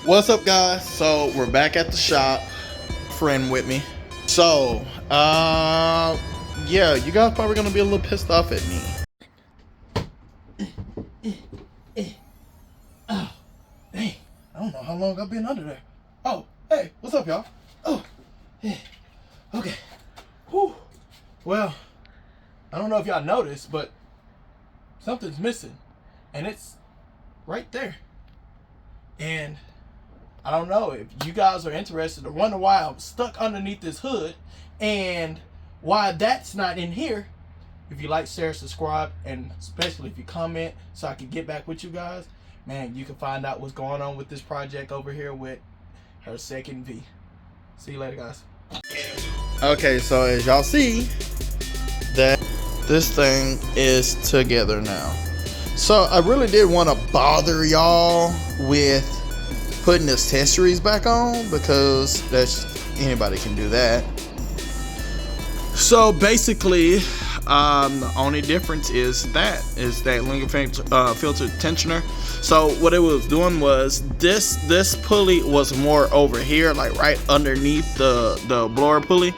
What's up, guys? So we're back at the shop. Friend with me. So yeah, you guys probably gonna be a little pissed off at me. Oh, dang. I don't know how long I've been under there. Oh, hey, what's up, y'all? Oh, yeah. Okay. Whew. Well, I don't know if y'all noticed, but something's missing. And it's right there. And I don't know if you guys are interested or wonder why I'm stuck underneath this hood and why that's not in here. If you like, share, subscribe, and especially if you comment so I can get back with you guys, man, you can find out what's going on with this project over here with her second V. See you later, guys. Okay, so as y'all see, that this thing is together now. So I really did want to bother y'all with putting the accessories back on because that's anybody can do that. So basically, the only difference is that liquid filter tensioner. So what it was doing was this pulley was more over here, like right underneath the blower pulley,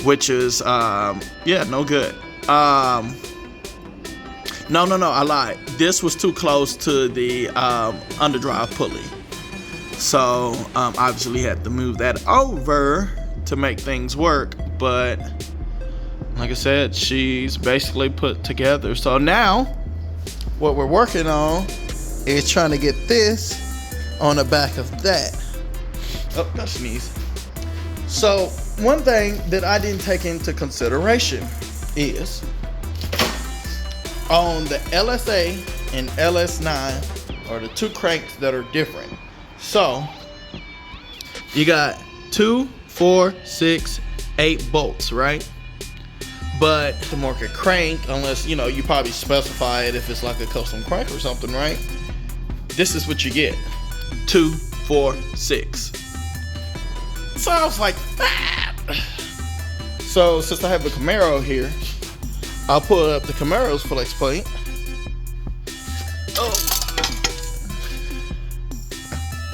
which is yeah, no good. No, I lied. This was too close to the underdrive pulley. So obviously had to move that over to make things work, but like I said, she's basically put together. So now what we're working on is trying to get this on the back of that. Oh, gotta sneeze. So one thing that I didn't take into consideration is on the LSA and LS9 are the two cranks that are different. So you got 2, 4, 6, 8 bolts, right? But the market crank, unless you probably specify it if it's like a custom crank or something, right? This is what you get: 2, 4, 6. So I was like, ah. So since I have a Camaro here, I'll pull up the Camaro's flex plate. Oh.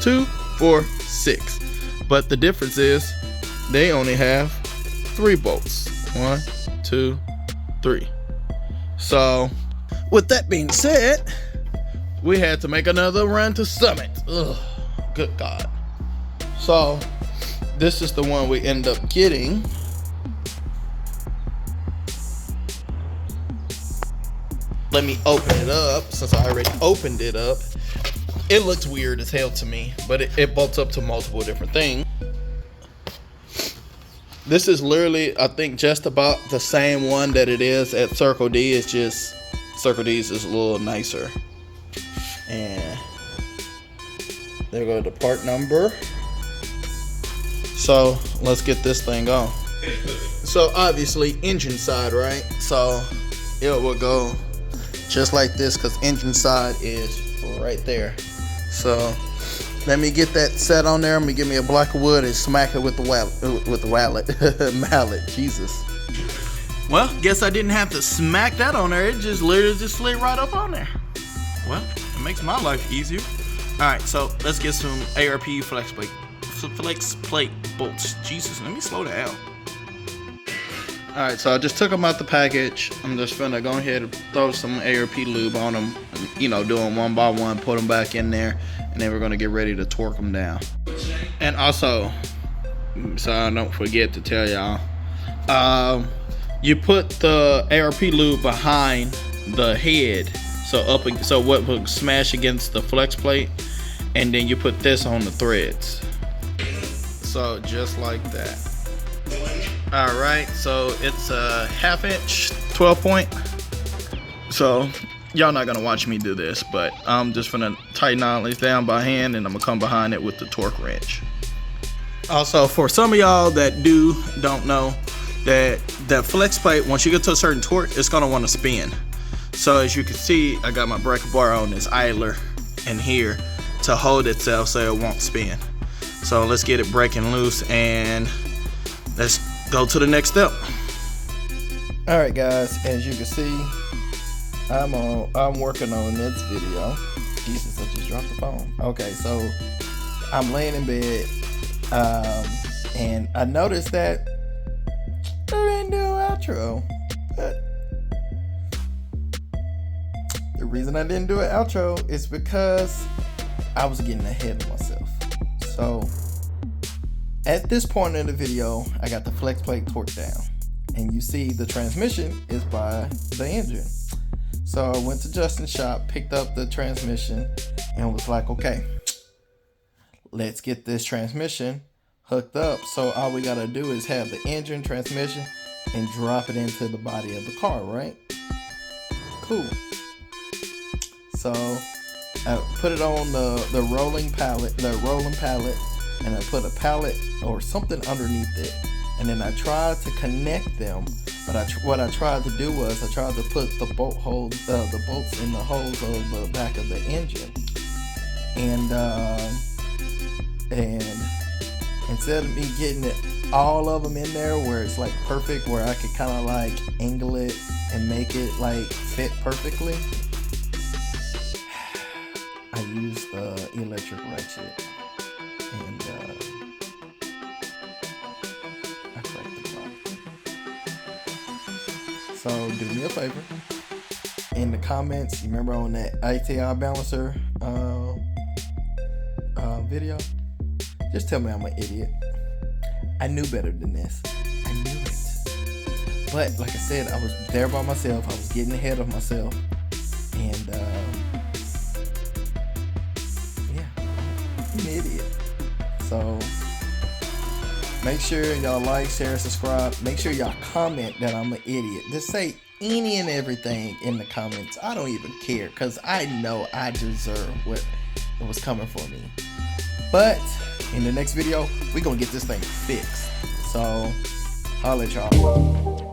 2, 4, 6. But the difference is they only have 3 bolts. 1, 2, 3. So with that being said, we had to make another run to Summit. Ugh, good God. So this is the one we end up getting. Let me open it up since I already opened it up. It looks weird as hell to me, but it bolts up to multiple different things. This is literally, I think, just about the same one that it is at Circle D. It's just Circle D's is a little nicer. And there go the part number. So let's get this thing on. So obviously engine side, right? So it will go just like this because engine side is right there. So let me get that set on there. I'm gonna give me a block of wood and smack it with the mallet. Jesus. Well, guess I didn't have to smack that on there. It just literally just slid right up on there. Well, it makes my life easier. All right, so let's get some ARP flex plate bolts. Jesus, let me slow down. All right, so I just took them out the package. I'm just gonna go ahead and throw some ARP lube on them, do them one by one, put them back in there, and then we're gonna get ready to torque them down. And also, so I don't forget to tell y'all, you put the ARP lube behind the head, so what would smash against the flex plate, and then you put this on the threads. So just like that. All right, so it's a 1/2 inch 12 point. So y'all not gonna watch me do this, but I'm just gonna tighten all these down by hand, and I'm gonna come behind it with the torque wrench. Also, for some of y'all that don't know, that flex plate, once you get to a certain torque, it's gonna want to spin. So as you can see, I got my breaker bar on this idler in here to hold itself so it won't spin. So let's get it breaking loose and let's go to the next step. All right, guys, as you can see, I'm working on this video. Jesus, I just dropped the phone. Okay, so I'm laying in bed, and I noticed that I didn't do an outro. But the reason I didn't do an outro is because I was getting ahead of myself. So at this point in the video, I got the flex plate torqued down, and you see the transmission is by the engine. So I went to Justin's shop, picked up the transmission, and was like, okay, let's get this transmission hooked up. So all we gotta do is have the engine, transmission, and drop it into the body of the car, right? Cool. So I put it on the rolling pallet, and I put a pallet or something underneath it, and then I tried to connect them. But what I tried to do was I tried to put the bolts in the holes of the back of the engine, and instead of me getting all of them in there where it's like perfect, where I could kind of like angle it and make it like fit perfectly, I used the electric ratchet, and I cracked the top. So do me a favor, in the comments, you remember on that ATI balancer video, just tell me I'm an idiot. I knew better than this. I knew it. But like I said, I was there by myself. I was getting ahead of myself, and yeah, I'm an idiot. So make sure y'all like, share, subscribe. Make sure y'all comment that I'm an idiot. Just say any and everything in the comments. I don't even care, because I know I deserve what was coming for me. But in the next video, we're gonna get this thing fixed. So holla at y'all.